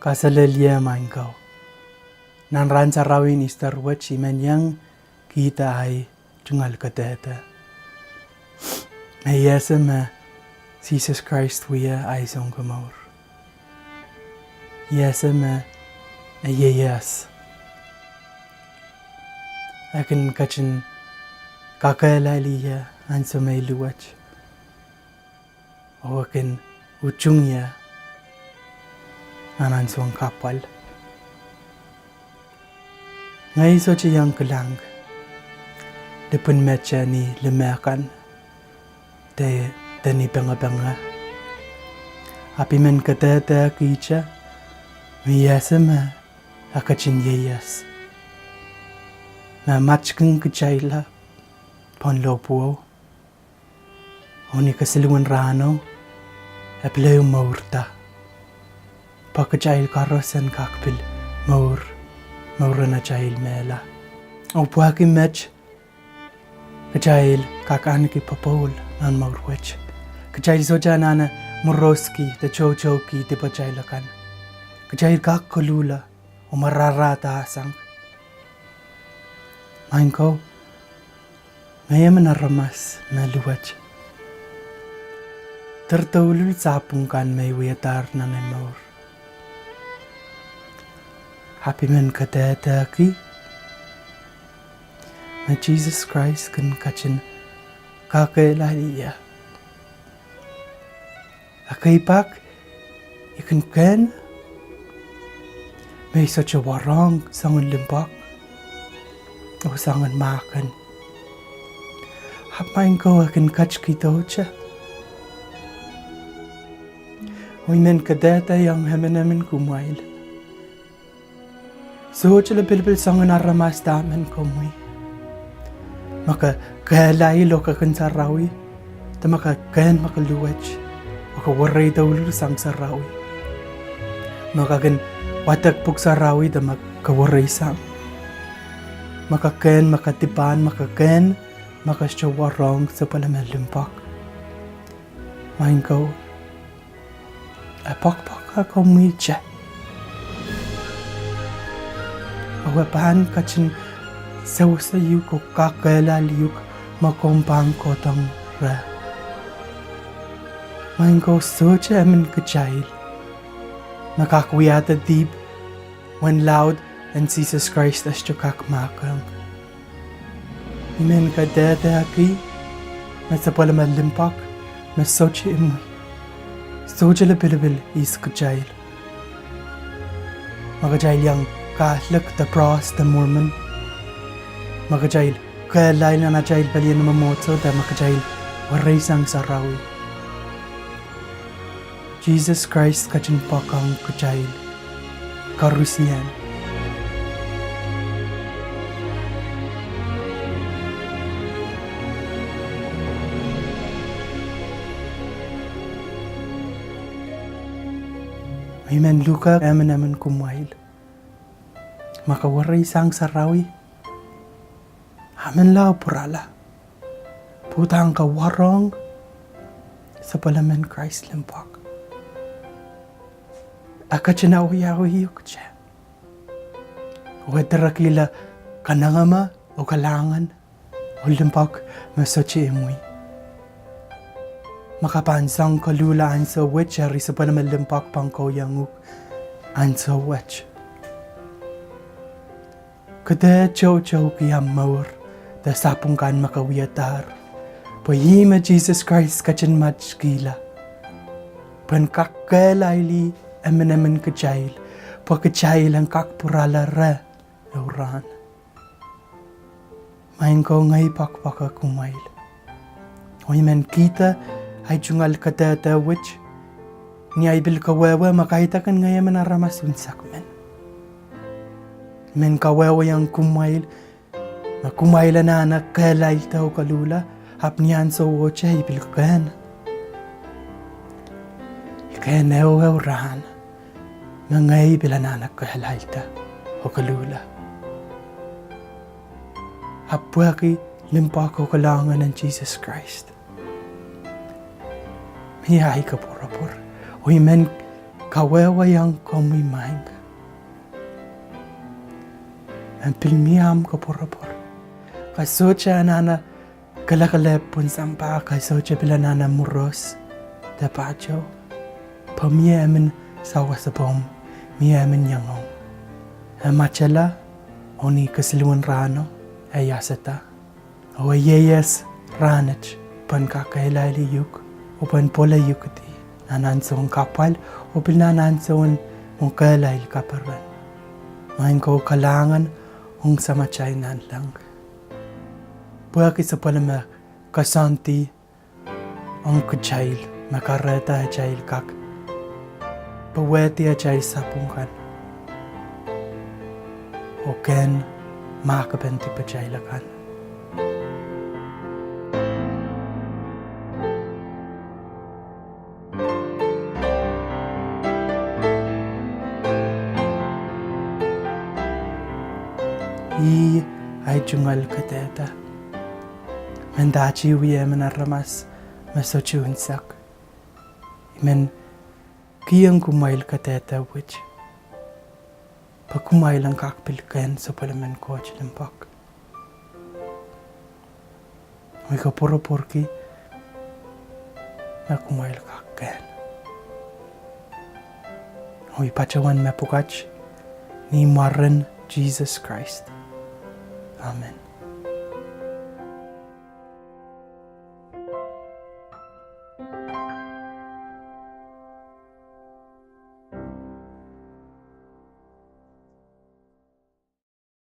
Kasalelia mainkau. Nan ranca rawin Ister wachi men yang kita ai jungal kateta. Me yesema Jesus Christ wia ai song kamaur. Yesema yes. Akan kachin kakalalia ansame luwach. O akan uchungya anan suang kapal. Ngay so yang kelang. Depun mecha ni lemakan. De ni banga. Api men kata kicha. Miyasama akachin yeyas. Na machkang kachaila. Pon lopuo. Oni kasilungan rano. Apleu maurta. Pakachail karosan kakpil maurana chail mela. O puaki mech kachail kakaniki papol nan maurwech. Kachail soja nana muroski te choki te pachailakan. Kachail kakkolula o mararata asang. Mainko ngayaman aramas maluwach. Tertaulul sapungkan may wiyatar na maur. Happy men katata ki. Na Jesus Christ kan kachin kakailaliya. Akaipak ikan ken. May such a warang sangan limpak. O sangan makan. Hapain ko akan kach kito cha. O men katata yang hemenamin kumail. So chila bilbil sangan aramas damen komui. Maka kahalai loka kan sarawi. Ta maka kan makaluwach. Maka waray daulur sang sarawi. Maka kan watak pug sarawi ta makawaray sang. Maka kan makatipan maka kan makasyawarong sa palamelimpak. Main ko. Apak komui cha. Awapan kachin sa yuk o kakalaliuk makompang kotang ra. Main ko socha amin kachail. Nakakwiyata deep when loud and Jesus Christ as chukak makang. Imen ka dada aki nasa palamalimpak na socha imoy. Socha la bilibil is kachail. Makachail yang Catholic, the Cross, the Mormon. Makajail, kalail na jail bali na mamoto, da makajail, waray sang sarawi. Jesus Christ kachin pakang kajail, karusian. Amen Luka, amen kumail. Makawaray sang sarawi. Amen lao purala. Putang kawarong sa palaman Christ limpak. Akachinawi yuk siya. Wadarakila kanangama o kalangan o limpak masochi imui. Makapansang kalulaan sa wech ari sa palaman limpak pangko yanguk an sa wech. Kada chow kiyam maur da sapungkan makawiyatar. Pahima Jesus Christ kachin mach gila. Pan kakalaili amen kachail. Pakachail ang kakpurala ra euran. Main ko ngay pakpaka kumail. Oimen kita ay jungal katata which ni ay bil kawawa makaitakan ngayaman aramasun sakmen. Men kawawa yang kumail, makumaila na anak kalay tao kalula, hap niyan sa wocha ibil kakan. Ikayan na rahan, mga ibila na anak kalay ta o kalula. Hapwaki limpa ko kalangan ng Jesus Christ. Miyay ka porapor, o imen kawewa yang komui maing. Ang pilmiam ko pura-pura. Kasocha nana kala-kala pun sampa kasocha bila nana muros. Dapacho. Pamia amin sawa sa bom. Mia amin yangong. Machala oni kasluan rano ayasata. O yeyes ranach pan kakailali yuk. O pan pola yukati. Nanansoon kapal o pinanansoon mong kalail kaparan. Main ko kalangan ong samachay nan lang. Buwaki sa palama kasanti ang kuchail makarata chail kak. Paweti a chail sapungkan. O ken makabenti pa chailakan. I ay jungal kateta. Mendachi wiye menaramas masochunsak. Men kiyang kumail kateta which pakumail ang kakpilkan sa palaman ko chilampak. May kapuro porki na kumail kakkan. Hoy pachawan mapukach ni maran Jesus Christ. Amen.